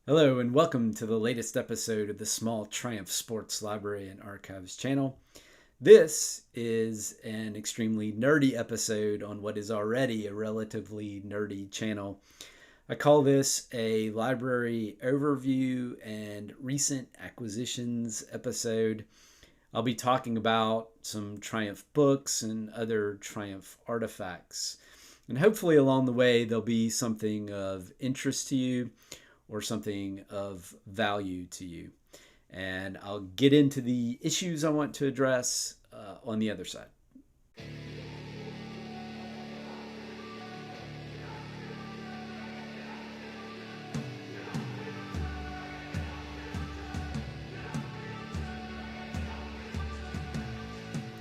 Hello and welcome to the latest episode of the Small Triumph Sports Library and Archives channel. This is an extremely nerdy episode on what is already a relatively nerdy channel. I call this a library overview and recent acquisitions episode. I'll be talking about some Triumph books and other Triumph artifacts. And hopefully along the way there'll be something of interest to you or something of value to you. And I'll get into the issues I want to address on the other side.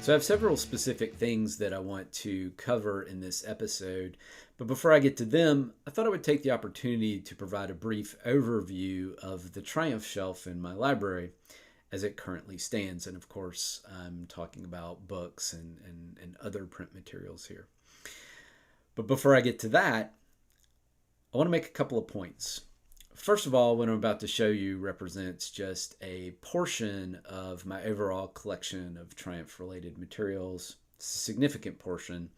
So I have several specific things that I want to cover in this episode, but before I get to them, I thought I would take the opportunity to provide a brief overview of the Triumph shelf in my library as it currently stands. And of course, I'm talking about books and other print materials here. But before I get to that, I want to make a couple of points. First of all, what I'm about to show you represents just a portion of my overall collection of Triumph-related materials. It's a significant portion,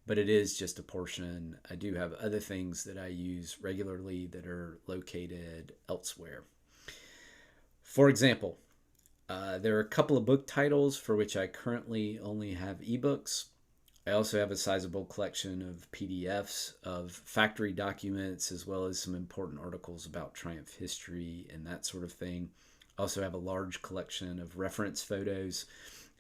but it is just a portion. I do have other things that I use regularly that are located elsewhere. For example, there are a couple of book titles for which I currently only have ebooks. I also have a sizable collection of PDFs of factory documents, as well as some important articles about Triumph history and that sort of thing. I also have a large collection of reference photos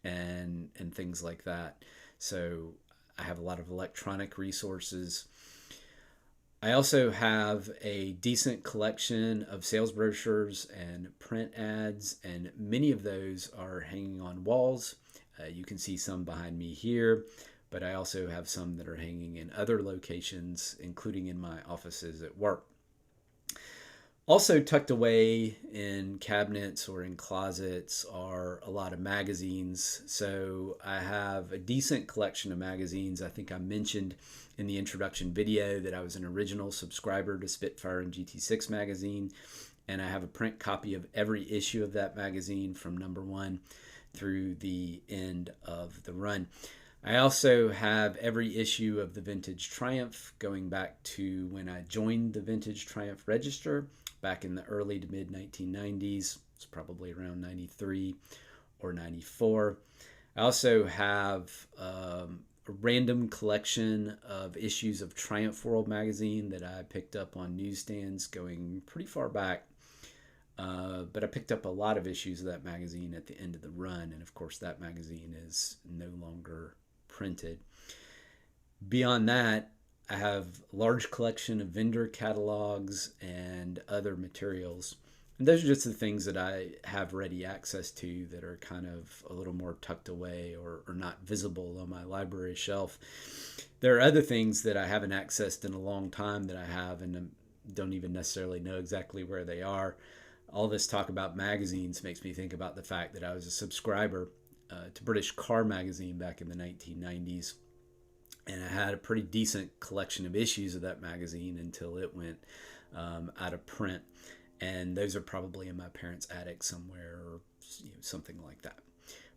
and things like that. So I have a lot of electronic resources. I also have a decent collection of sales brochures and print ads, and many of those are hanging on walls. You can see some behind me here, but I also have some that are hanging in other locations, including in my offices at work. Also tucked away in cabinets or in closets are a lot of magazines. So I have a decent collection of magazines. I think I mentioned in the introduction video that I was an original subscriber to Spitfire and GT6 magazine, and I have a print copy of every issue of that magazine from number 1 through the end of the run. I also have every issue of the Vintage Triumph going back to when I joined the Vintage Triumph Register back in the early to mid 1990s. It's probably around 93 or 94. I also have a random collection of issues of Triumph World magazine that I picked up on newsstands going pretty far back. But I picked up a lot of issues of that magazine at the end of the run, and of course that magazine is no longer printed. Beyond that, I have a large collection of vendor catalogs and other materials. And those are just the things that I have ready access to that are kind of a little more tucked away or not visible on my library shelf. There are other things that I haven't accessed in a long time that I have and don't even necessarily know exactly where they are. All this talk about magazines makes me think about the fact that I was a subscriber to British Car Magazine back in the 1990s. And I had a pretty decent collection of issues of that magazine until it went out of print. And those are probably in my parents' attic somewhere or something like that.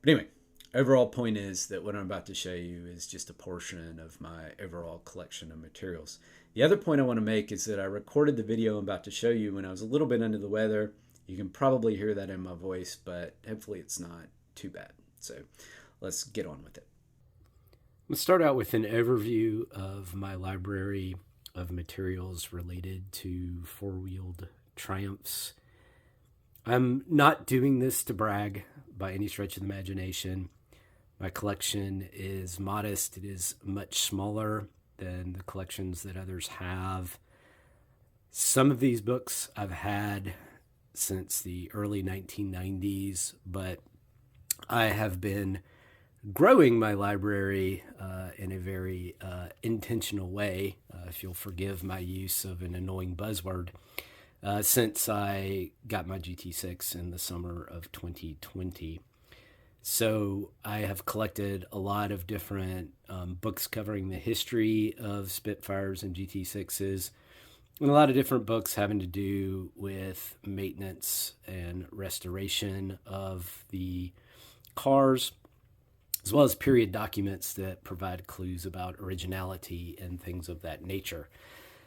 But anyway, overall point is that what I'm about to show you is just a portion of my overall collection of materials. The other point I want to make is that I recorded the video I'm about to show you when I was a little bit under the weather. You can probably hear that in my voice, but hopefully it's not too bad. So let's get on with it. Let's start out with an overview of my library of materials related to four-wheeled Triumphs. I'm not doing this to brag by any stretch of the imagination. My collection is modest. It is much smaller than the collections that others have. Some of these books I've had since the early 1990s, but I have been growing my library in a very intentional way, if you'll forgive my use of an annoying buzzword, since I got my GT6 in the summer of 2020. So I have collected a lot of different books covering the history of Spitfires and GT6s, and a lot of different books having to do with maintenance and restoration of the cars, as well as period documents that provide clues about originality and things of that nature.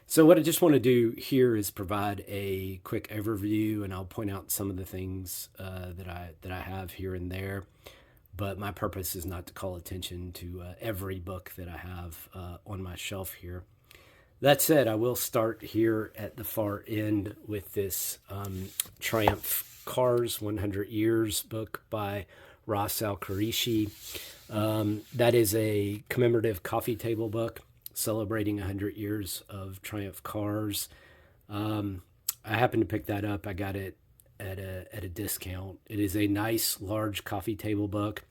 So what I just want to do here is provide a quick overview, and I'll point out some of the things that I have here and there. But my purpose is not to call attention to every book that I have on my shelf here. That said, I will start here at the far end with this Triumph Cars 100 Years book by Ras Al-Quraishi. That is a commemorative coffee table book celebrating 100 years of Triumph cars. I happened to pick that up. I got it at a discount. It is a nice, large coffee table book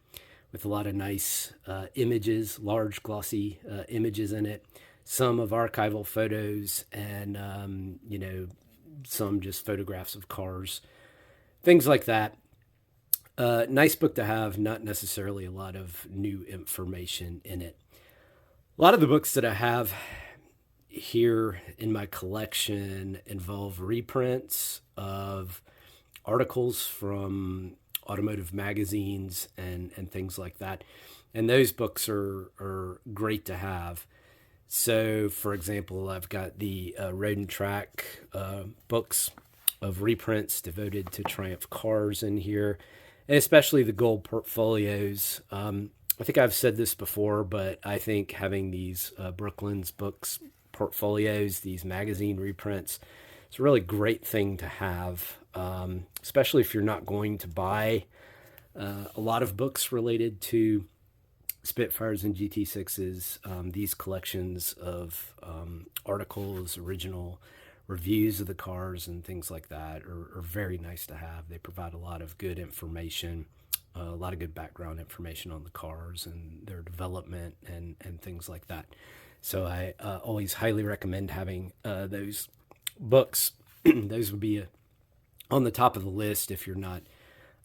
with a lot of nice images, large, glossy images in it. Some of archival photos and, some just photographs of cars, things like that. Nice book to have, not necessarily a lot of new information in it. A lot of the books that I have here in my collection involve reprints of articles from automotive magazines and things like that. And those books are great to have. So, for example, I've got the Road and Track books of reprints devoted to Triumph cars in here, and especially the gold portfolios. I think I've said this before, but I think having these Brooklyn's books portfolios, these magazine reprints, it's a really great thing to have, especially if you're not going to buy a lot of books related to Spitfires and GT6s. These collections of articles, original reviews of the cars and things like that are very nice to have. They provide a lot of good information, a lot of good background information on the cars and their development and things like that. So I always highly recommend having those books. Those would be on the top of the list if you're not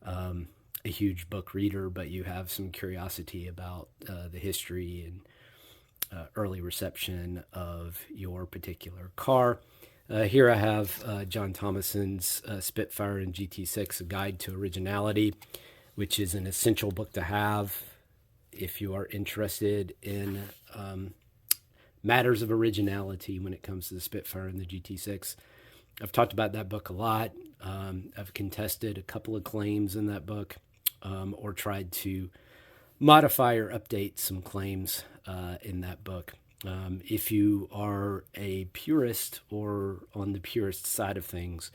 a huge book reader, but you have some curiosity about the history and early reception of your particular car. Here I have John Thomason's Spitfire and GT6, A Guide to Originality, which is an essential book to have if you are interested in matters of originality when it comes to the Spitfire and the GT6. I've talked about that book a lot. I've contested a couple of claims in that book, or tried to modify or update some claims in that book. If you are a purist or on the purist side of things,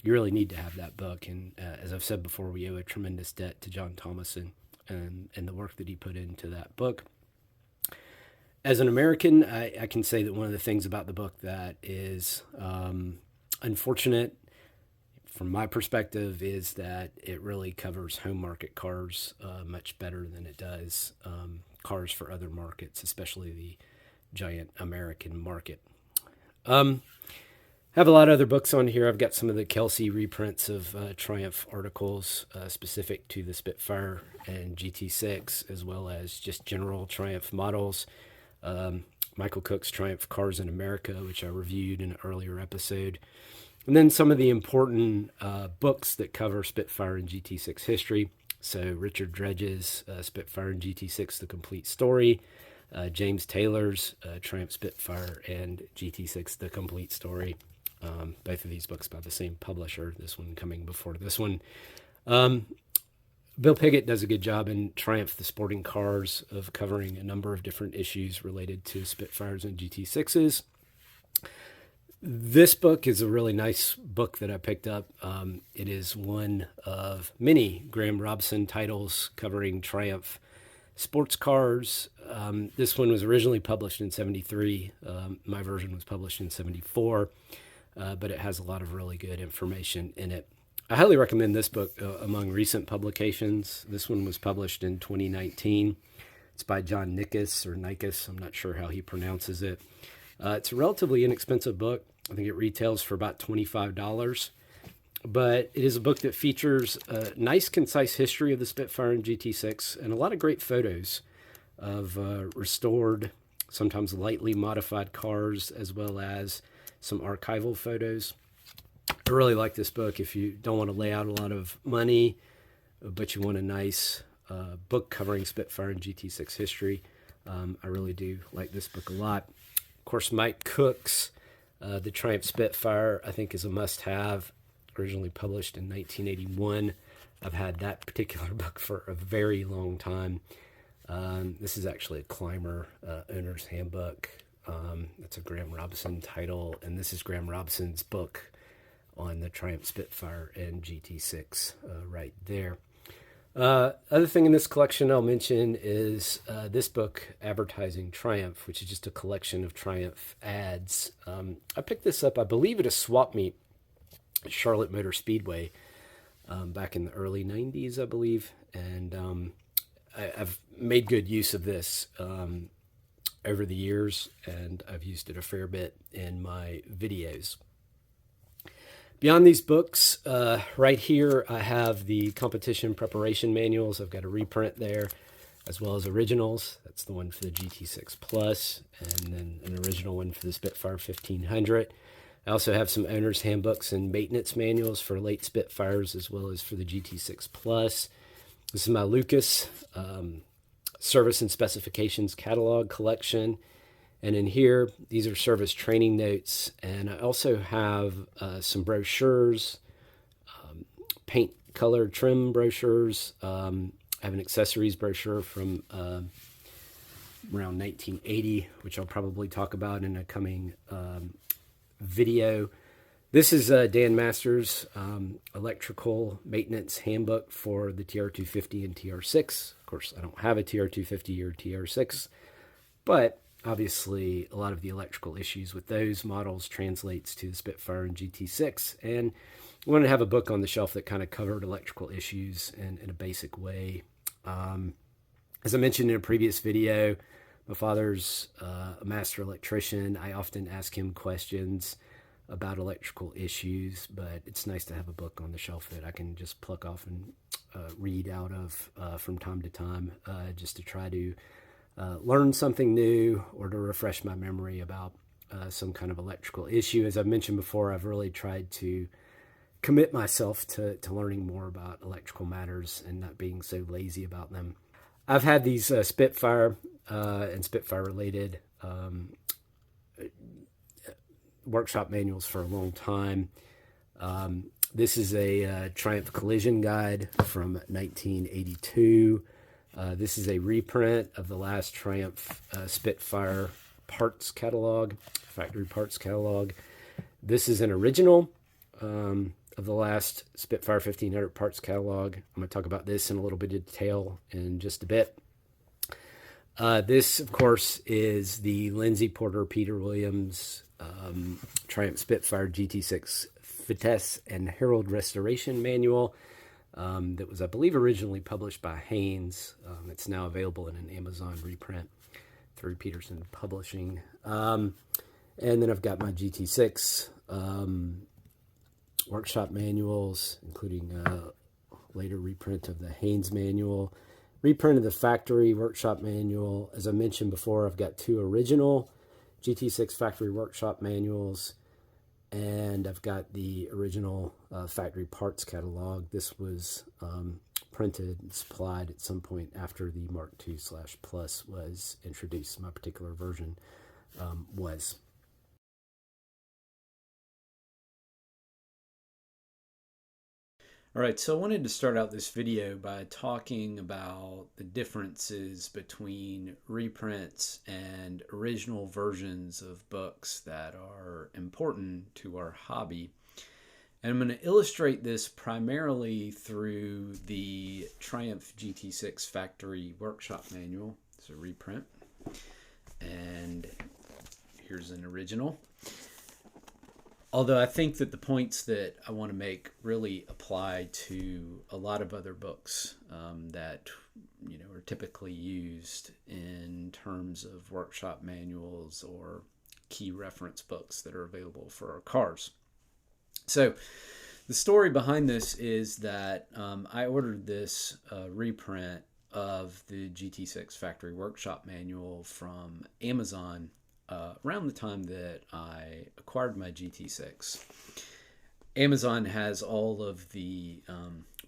you really need to have that book. And as I've said before, we owe a tremendous debt to John Thomason and the work that he put into that book. As an American, I can say that one of the things about the book that is unfortunate from my perspective is that it really covers home market cars much better than it does cars for other markets, especially the giant American market. Have a lot of other books on here. I've got some of the Kelsey reprints of Triumph articles specific to the Spitfire and GT6, as well as just general Triumph models. Michael Cook's Triumph Cars in America, which I reviewed in an earlier episode. And then some of the important books that cover Spitfire and GT6 history. So Richard Dredge's Spitfire and GT6, The Complete Story. James Taylor's Triumph Spitfire and GT6, The Complete Story. Both of these books by the same publisher, this one coming before this one. Bill Piggott does a good job in Triumph the Sporting Cars of covering a number of different issues related to Spitfires and GT6s. This book is a really nice book that I picked up. It is one of many Graham Robson titles covering Triumph sports cars. This one was originally published in 73. My version was published in 74, but it has a lot of really good information in it. I highly recommend this book among recent publications. This one was published in 2019. It's by John Nikas, or Nikas. I'm not sure how he pronounces it. It's a relatively inexpensive book. I think it retails for about $25. But it is a book that features a nice, concise history of the Spitfire and GT6 and a lot of great photos of restored, sometimes lightly modified cars, as well as some archival photos. I really like this book. If you don't want to lay out a lot of money, but you want a nice book covering Spitfire and GT6 history, I really do like this book a lot. Of course, Mike Cook's The Triumph Spitfire, I think, is a must-have. Originally published in 1981. I've had that particular book for a very long time. This is actually a climber owner's handbook. It's a Graham Robson title, and this is Graham Robson's book on the Triumph Spitfire and GT6 right there. Other thing in this collection I'll mention is this book, Advertising Triumph, which is just a collection of Triumph ads. I picked this up, I believe, at a swap meet at Charlotte Motor Speedway back in the early 90s, I believe. And I've made good use of this over the years, and I've used it a fair bit in my videos. Beyond these books, right here I have the competition preparation manuals. I've got a reprint there, as well as originals. That's the one for the GT6 Plus, and then an original one for the Spitfire 1500. I also have some owner's handbooks and maintenance manuals for late Spitfires, as well as for the GT6 Plus. This is my Lucas Service and Specifications Catalog collection. And in here, these are service training notes. And I also have some brochures, paint color trim brochures. I have an accessories brochure from around 1980, which I'll probably talk about in a coming video. This is Dan Masters' electrical maintenance handbook for the TR250 and TR6. Of course, I don't have a TR250 or TR6, but obviously a lot of the electrical issues with those models translates to the Spitfire and GT6, and I wanted to have a book on the shelf that kind of covered electrical issues in a basic way. As I mentioned in a previous video, my father's a master electrician. I often ask him questions about electrical issues, but it's nice to have a book on the shelf that I can just pluck off and read out of from time to time, just to try to learn something new or to refresh my memory about some kind of electrical issue. As I've mentioned before, I've really tried to commit myself to learning more about electrical matters and not being so lazy about them. I've had these Spitfire and Spitfire related workshop manuals for a long time. This is a Triumph collision guide from 1982. This is a reprint of the last Triumph Spitfire parts catalog, factory parts catalog. This is an original of the last Spitfire 1500 parts catalog. I'm going to talk about this in a little bit of detail in just a bit. This, of course, is the Lindsay Porter Peter Williams Triumph Spitfire GT6 Vitesse and Herald Restoration Manual that was, I believe, originally published by Haynes. It's now available in an Amazon reprint through Peterson Publishing. And then I've got my GT6 workshop manuals, including a later reprint of the Haynes manual, reprint of the factory workshop manual. As I mentioned before, I've got two original GT6 factory workshop manuals, and I've got the original factory parts catalog. This was printed and supplied at some point after the Mark II/Plus was introduced. My particular version was. All right, so I wanted to start out this video by talking about the differences between reprints and original versions of books that are important to our hobby. And I'm going to illustrate this primarily through the Triumph GT6 Factory Workshop Manual. It's a reprint. And here's an original. Although I think that the points that I want to make really apply to a lot of other books that are typically used in terms of workshop manuals or key reference books that are available for our cars. So the story behind this is that I ordered this reprint of the GT6 Factory Workshop Manual from Amazon around the time that I acquired my GT6. Amazon has all of the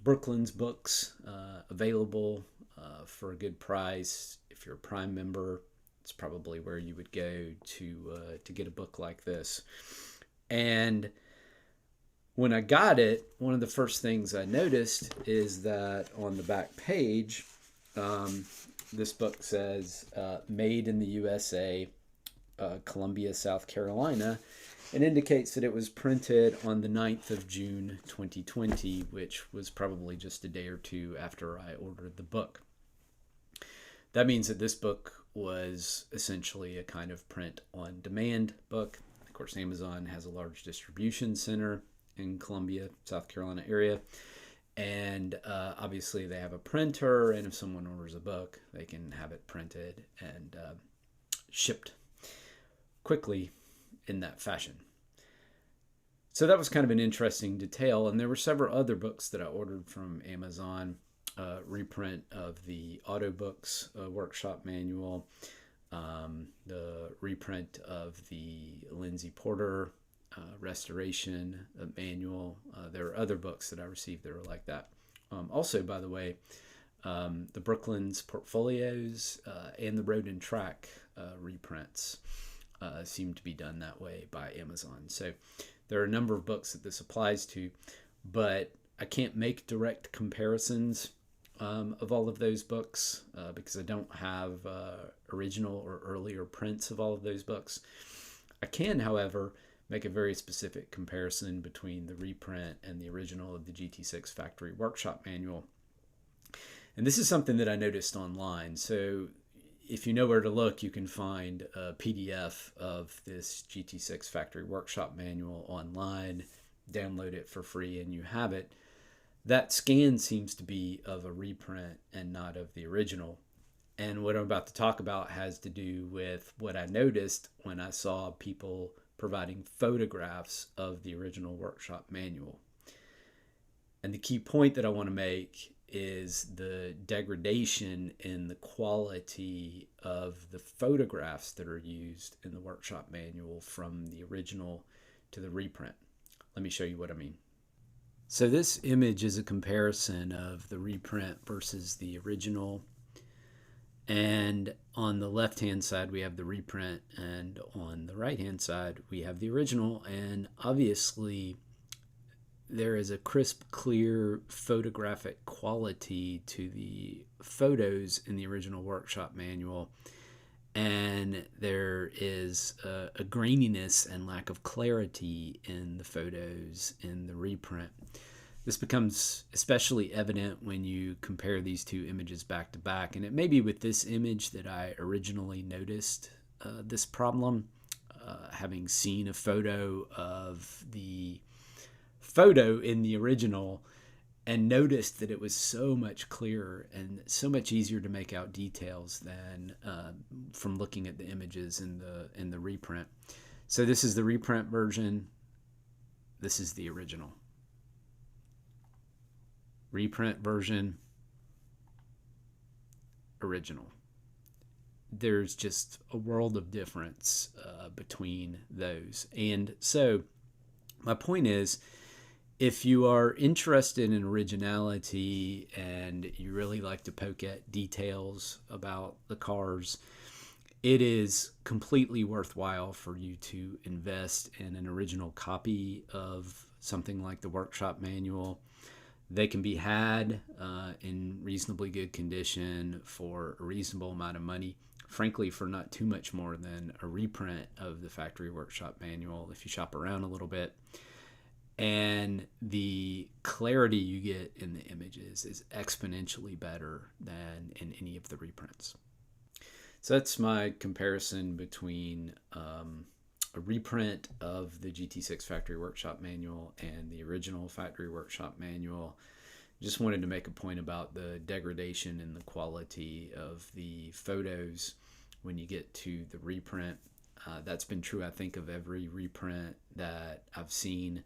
Brooklyn's books available for a good price. If you're a Prime member, it's probably where you would go to get a book like this. And when I got it, one of the first things I noticed is that on the back page, this book says made in the USA, Columbia, South Carolina, and indicates that it was printed on the 9th of June 2020, which was probably just a day or two after I ordered the book. That means that this book was essentially a kind of print on demand book. Of course, Amazon has a large distribution center in Columbia, South Carolina area. And obviously they have a printer, and if someone orders a book, they can have it printed and shipped quickly in that fashion. So that was kind of an interesting detail. And there were several other books that I ordered from Amazon. Reprint of the Auto Books workshop manual, the reprint of the Lindsay Porter restoration manual. There are other books that I received that were like that. Also, by the way, the Brooklyn's portfolios and the Road and Track reprints seem to be done that way by Amazon. So there are a number of books that this applies to, but I can't make direct comparisons of all of those books because I don't have original or earlier prints of all of those books. I can, however, make a very specific comparison between the reprint and the original of the GT6 Factory Workshop Manual. And this is something that I noticed online. So if you know where to look, you can find a PDF of this GT6 Factory Workshop Manual online, download it for free, and you have it. That scan seems to be of a reprint and not of the original. And what I'm about to talk about has to do with what I noticed when I saw people providing photographs of the original workshop manual. And the key point that I want to make is the degradation in the quality of the photographs that are used in the workshop manual from the original to the reprint. Let me show you what I mean. So this image is a comparison of the reprint versus the original. And on the left-hand side, we have the reprint, and on the right-hand side, we have the original. And obviously, there is a crisp, clear photographic quality to the photos in the original workshop manual. And there is a graininess and lack of clarity in the photos in the reprint. This becomes especially evident when you compare these two images back to back. And it may be with this image that I originally noticed this problem, having seen a photo of the photo in the original and noticed that it was so much clearer and so much easier to make out details than from looking at the images in the reprint. So this is the reprint version. This is the original. Reprint version, original. There's just a world of difference between those. And so my point is, if you are interested in originality and you really like to poke at details about the cars, it is completely worthwhile for you to invest in an original copy of something like the workshop manual. They can be had in reasonably good condition for a reasonable amount of money. Frankly, for not too much more than a reprint of the factory workshop manual if you shop around a little bit. And the clarity you get in the images is exponentially better than in any of the reprints. So that's my comparison between a reprint of the GT6 Factory Workshop Manual and the original Factory Workshop Manual. Just wanted to make a point about the degradation in the quality of the photos when you get to the reprint. That's been true, I think, of every reprint that I've seen.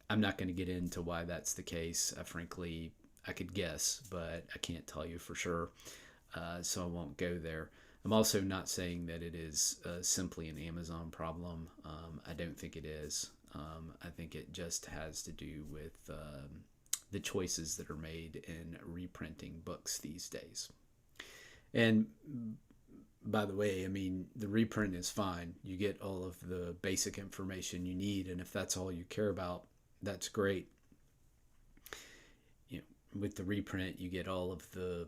I'm not going to get into why that's the case. Frankly, I could guess, but I can't tell you for sure, so I won't go there. I'm also not saying that it is simply an Amazon problem. I don't think it is. I think it just has to do with the choices that are made in reprinting books these days. And by the way, I mean, the reprint is fine. You get all of the basic information you need, and if that's all you care about, that's great. You know, with the reprint, you get all of the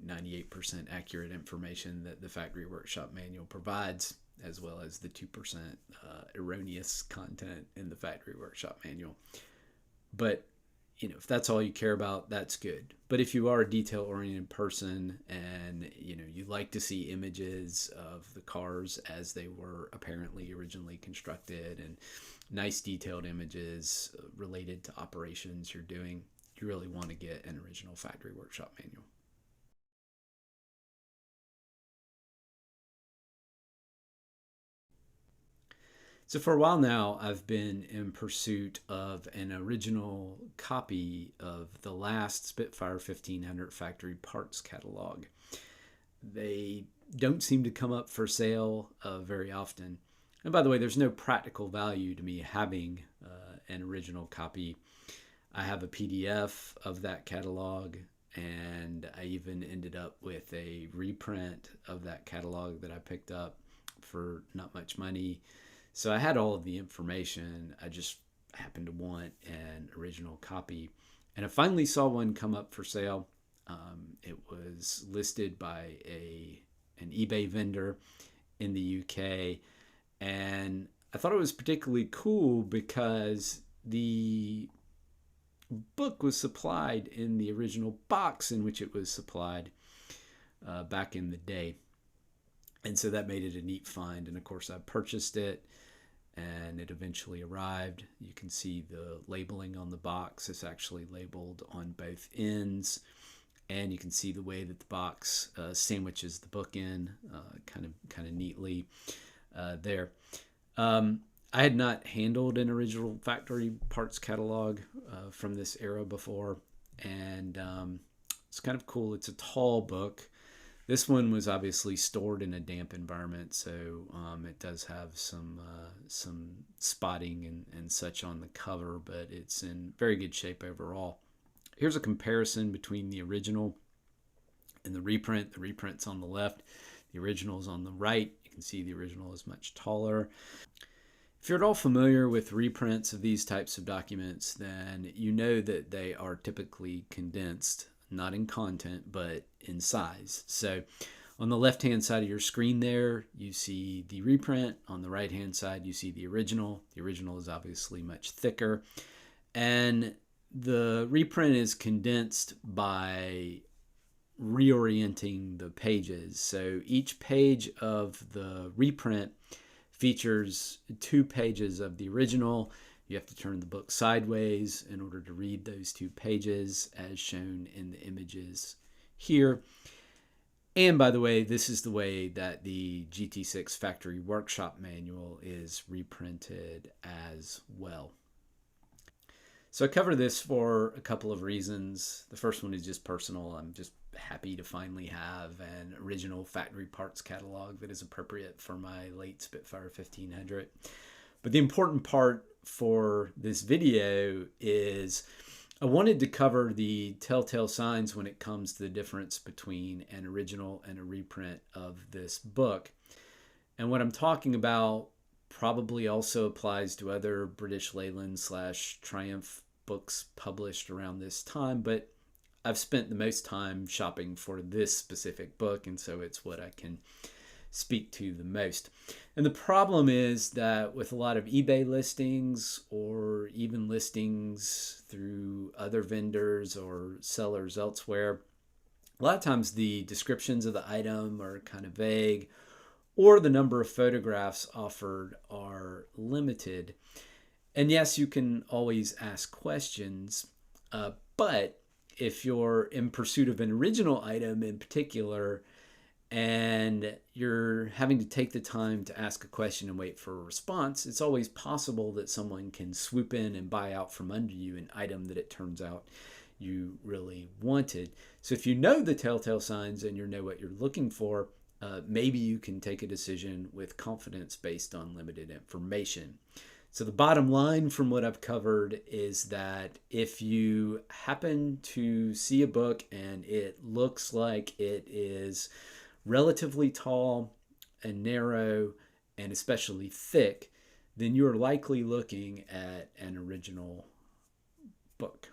98% accurate information that the Factory Workshop Manual provides, as well as the 2% erroneous content in the Factory Workshop Manual. But if that's all you care about, that's good. But if you are a detail-oriented person and you like to see images of the cars as they were apparently originally constructed and nice detailed images related to operations you're doing, you really want to get an original Factory Workshop Manual. So for a while now, I've been in pursuit of an original copy of the last Spitfire 1500 factory parts catalog. They don't seem to come up for sale very often. And by the way, there's no practical value to me having an original copy. I have a PDF of that catalog, and I even ended up with a reprint of that catalog that I picked up for not much money. So I had all of the information. I just happened to want an original copy. And I finally saw one come up for sale. It was listed by an eBay vendor in the UK. And I thought it was particularly cool because the book was supplied in the original box in which it was supplied back in the day. And so that made it a neat find. And of course, I purchased it, and it eventually arrived. You can see the labeling on the box. It's actually labeled on both ends, and you can see the way that the box sandwiches the book in kind of neatly there. I had not handled an original factory parts catalog from this era before, and it's kind of cool. It's a tall book. This one was obviously stored in a damp environment, so it does have some spotting and such on the cover, but it's in very good shape overall. Here's a comparison between the original and the reprint. The reprint's on the left, the original is on the right. You can see the original is much taller. If you're at all familiar with reprints of these types of documents, then you know that they are typically condensed, not in content, but in size. So on the left-hand side of your screen there, you see the reprint. On the right-hand side, you see the original. The original is obviously much thicker. And the reprint is condensed by reorienting the pages. So each page of the reprint features 2 pages of the original. You have to turn the book sideways in order to read those 2 pages as shown in the images here. And by the way, this is the way that the GT6 Factory Workshop Manual is reprinted as well. So I cover this for a couple of reasons. The first one is just personal. I'm just happy to finally have an original factory parts catalog that is appropriate for my late Spitfire 1500. But the important part for this video is I wanted to cover the telltale signs when it comes to the difference between an original and a reprint of this book. And what I'm talking about probably also applies to other British Leyland / Triumph books published around this time, but I've spent the most time shopping for this specific book, and so it's what I can speak to the most. And the problem is that with a lot of eBay listings or even listings through other vendors or sellers elsewhere, a lot of times the descriptions of the item are kind of vague, or the number of photographs offered are limited. And yes, you can always ask questions, but if you're in pursuit of an original item in particular, and you're having to take the time to ask a question and wait for a response, it's always possible that someone can swoop in and buy out from under you an item that it turns out you really wanted. So if you know the telltale signs and you know what you're looking for, maybe you can take a decision with confidence based on limited information. So the bottom line from what I've covered is that if you happen to see a book and it looks like it is relatively tall and narrow and especially thick, then you're likely looking at an original book.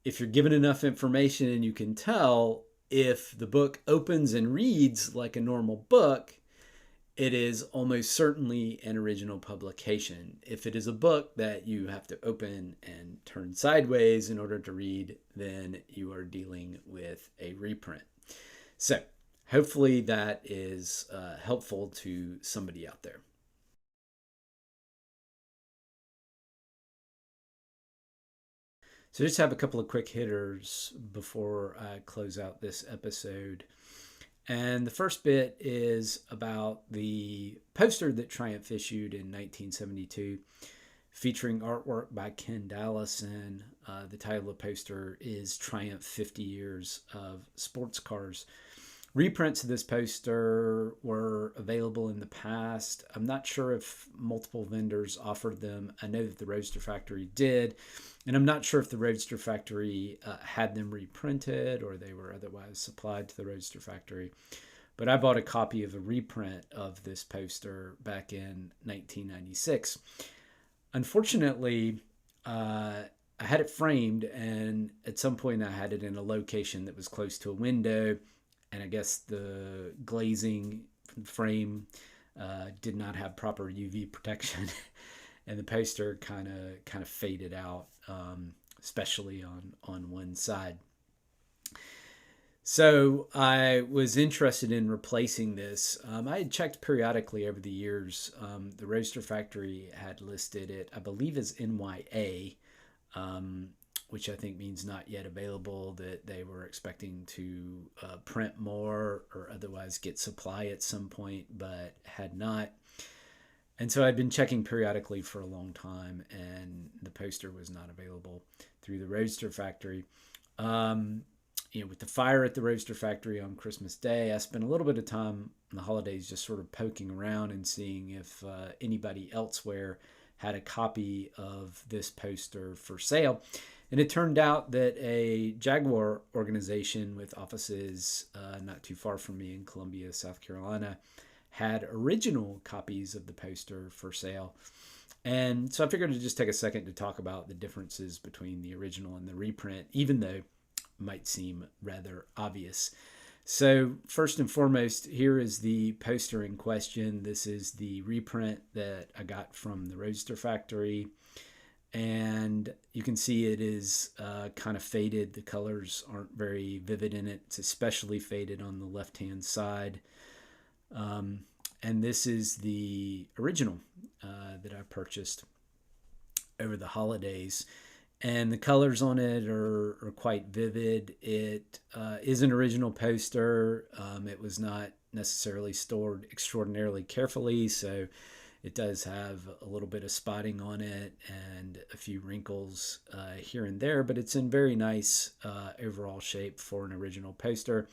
If you're given enough information and you can tell if the book opens and reads like a normal book, it is almost certainly an original publication. If it is a book that you have to open and turn sideways in order to read, then you are dealing with a reprint. So hopefully that is helpful to somebody out there. So just have a couple of quick hitters before I close out this episode. And the first bit is about the poster that Triumph issued in 1972 featuring artwork by Ken Dallison. The title of the poster is Triumph 50 Years of Sports Cars. Reprints of this poster were available in the past. I'm not sure if multiple vendors offered them. I know that the Roadster Factory did, and I'm not sure if the Roadster Factory had them reprinted or they were otherwise supplied to the Roadster Factory. But I bought a copy of a reprint of this poster back in 1996. Unfortunately, I had it framed, and at some point I had it in a location that was close to a window, and I guess the glazing from the frame did not have proper UV protection, and the poster kind of faded out, especially on one side. So I was interested in replacing this. I had checked periodically over the years. The Roadster Factory had listed it, I believe, as NYA, which I think means not yet available, that they were expecting to print more or otherwise get supply at some point, but had not. And so I'd been checking periodically for a long time, and the poster was not available through the Roadster Factory. With the fire at the Roadster Factory on Christmas Day, I spent a little bit of time in the holidays just sort of poking around and seeing if anybody elsewhere had a copy of this poster for sale. And it turned out that a Jaguar organization with offices not too far from me in Columbia, South Carolina, had original copies of the poster for sale. And so I figured to just take a second to talk about the differences between the original and the reprint, even though it might seem rather obvious. So first and foremost, here is the poster in question. This is the reprint that I got from the Roadster Factory. And you can see it is kind of faded. The colors aren't very vivid in it. It's especially faded on the left-hand side. And this is the original that I purchased over the holidays. And the colors on it are quite vivid. It is an original poster. It was not necessarily stored extraordinarily carefully, so it does have a little bit of spotting on it and a few wrinkles here and there, but it's in very nice overall shape for an original poster.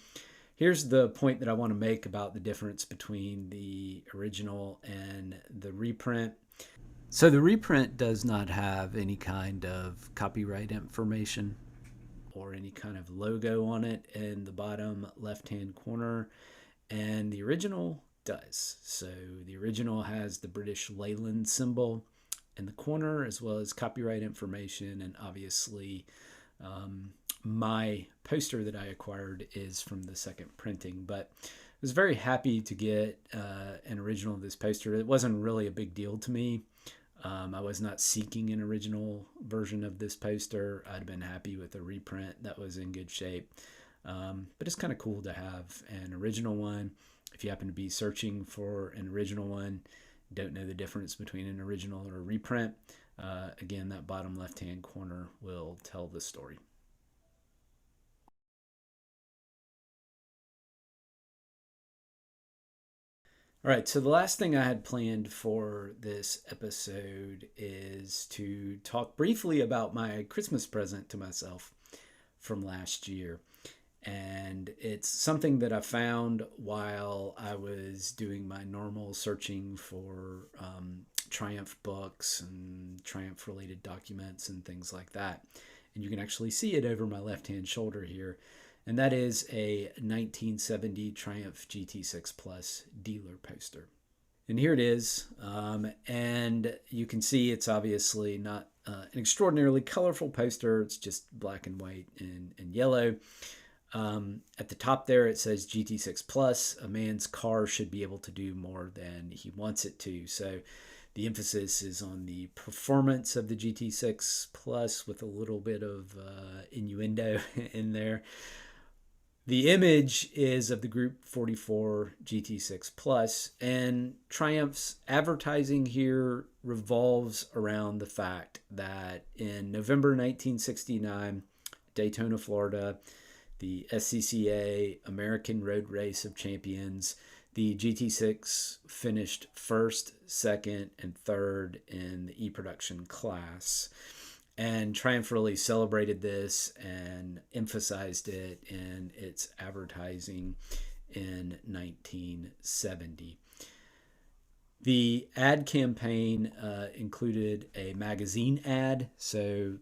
Here's the point that I want to make about the difference between the original and the reprint. So the reprint does not have any kind of copyright information or any kind of logo on it in the bottom left-hand corner, and the original does. So the original has the British Leyland symbol in the corner, as well as copyright information, and obviously my poster that I acquired is from the second printing, but I was very happy to get an original of this poster. It wasn't really a big deal to me. I was not seeking an original version of this poster. I'd been happy with a reprint that was in good shape. But it's kind of cool to have an original one. If you happen to be searching for an original one, don't know the difference between an original or a reprint, again, that bottom left-hand corner will tell the story. All right, so the last thing I had planned for this episode is to talk briefly about my Christmas present to myself from last year. And it's something that I found while I was doing my normal searching for Triumph books and Triumph related documents and things like that. And you can actually see it over my left-hand shoulder here. And that is a 1970 Triumph GT6 Plus dealer poster. And here it is. And you can see it's obviously not an extraordinarily colorful poster. It's just black and white and yellow. At the top there, it says GT6 Plus. A man's car should be able to do more than he wants it to. So the emphasis is on the performance of the GT6 Plus with a little bit of innuendo in there. The image is of the Group 44 GT6 Plus, and Triumph's advertising here revolves around the fact that in November 1969, Daytona, Florida, the SCCA American Road Race of Champions, the GT6 finished first, second, and third in the e-production class. And Triumph really celebrated this and emphasized it in its advertising in 1970. The ad campaign included a magazine ad. So,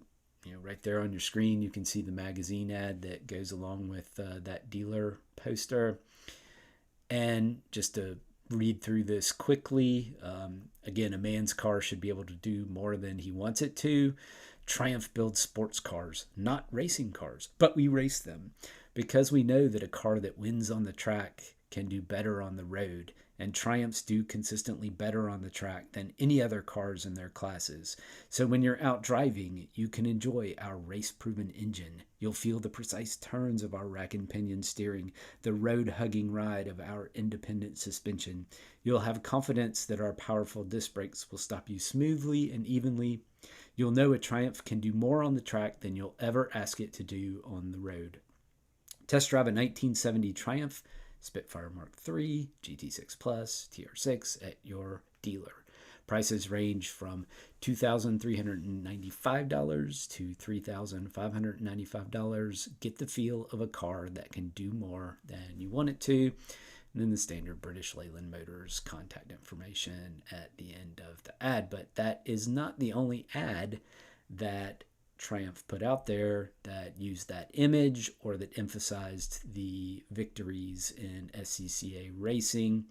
right there on your screen, you can see the magazine ad that goes along with that dealer poster. And just to read through this quickly, again, a man's car should be able to do more than he wants it to. Triumph builds sports cars, not racing cars, but we race them because we know that a car that wins on the track can do better on the road, and Triumphs do consistently better on the track than any other cars in their classes. So when you're out driving, you can enjoy our race-proven engine. You'll feel the precise turns of our rack and pinion steering, the road-hugging ride of our independent suspension. You'll have confidence that our powerful disc brakes will stop you smoothly and evenly. You'll know a Triumph can do more on the track than you'll ever ask it to do on the road. Test drive a 1970 Triumph Spitfire Mark III, GT6 Plus, TR6 at your dealer. Prices range from $2,395 to $3,595. Get the feel of a car that can do more than you want it to. And then the standard British Leyland Motors contact information at the end of the ad. But that is not the only ad that Triumph put out there that used that image or that emphasized the victories in SCCA racing.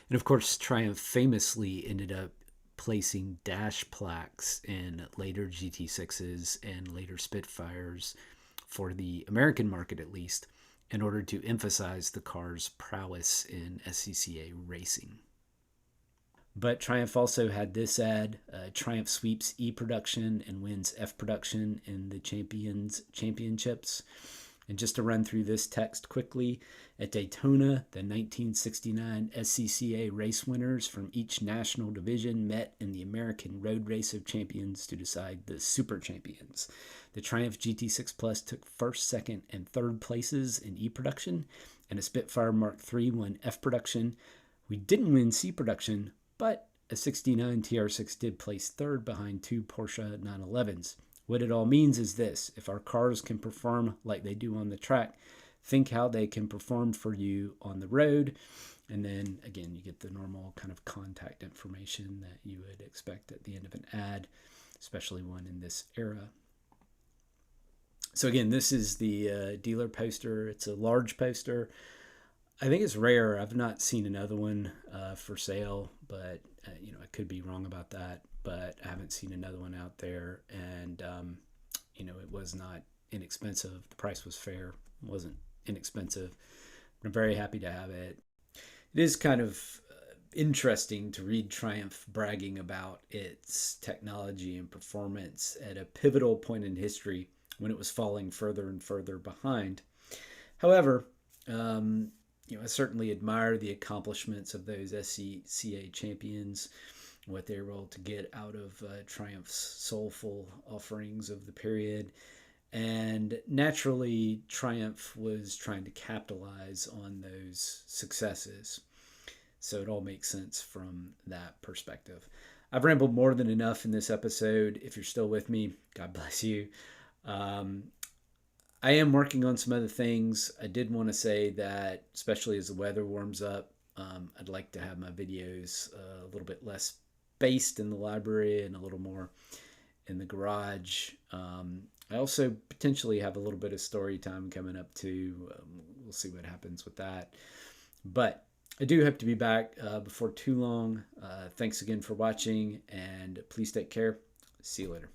And of course, Triumph famously ended up placing dash plaques in later GT6s and later Spitfires, for the American market at least, in order to emphasize the car's prowess in SCCA racing. But Triumph also had this ad. Triumph sweeps E production and wins F production in the championships. And just to run through this text quickly, at Daytona, the 1969 SCCA race winners from each national division met in the American Road Race of Champions to decide the Super Champions. The Triumph GT6 Plus took first, second, and third places in E production, and a Spitfire Mark III won F production. We didn't win C production, but a 69 TR6 did place third behind two Porsche 911s. What it all means is this: if our cars can perform like they do on the track, think how they can perform for you on the road. And then again, you get the normal kind of contact information that you would expect at the end of an ad, especially one in this era. So again, this is the dealer poster. It's a large poster. I think it's rare. I've not seen another one for sale, but I could be wrong about that. But I haven't seen another one out there, and it was not inexpensive. The price was fair. It wasn't inexpensive. I'm very happy to have it. It is kind of interesting to read Triumph bragging about its technology and performance at a pivotal point in history when it was falling further and further behind. However, I certainly admire the accomplishments of those SCCA champions, what they were able to get out of Triumph's soulful offerings of the period. And naturally, Triumph was trying to capitalize on those successes. So it all makes sense from that perspective. I've rambled more than enough in this episode. If you're still with me, God bless you. I am working on some other things. I did want to say that, especially as the weather warms up, I'd like to have my videos a little bit less based in the library and a little more in the garage. I also potentially have a little bit of story time coming up too. We'll see what happens with that. But I do hope to be back before too long. Thanks again for watching, and please take care. See you later.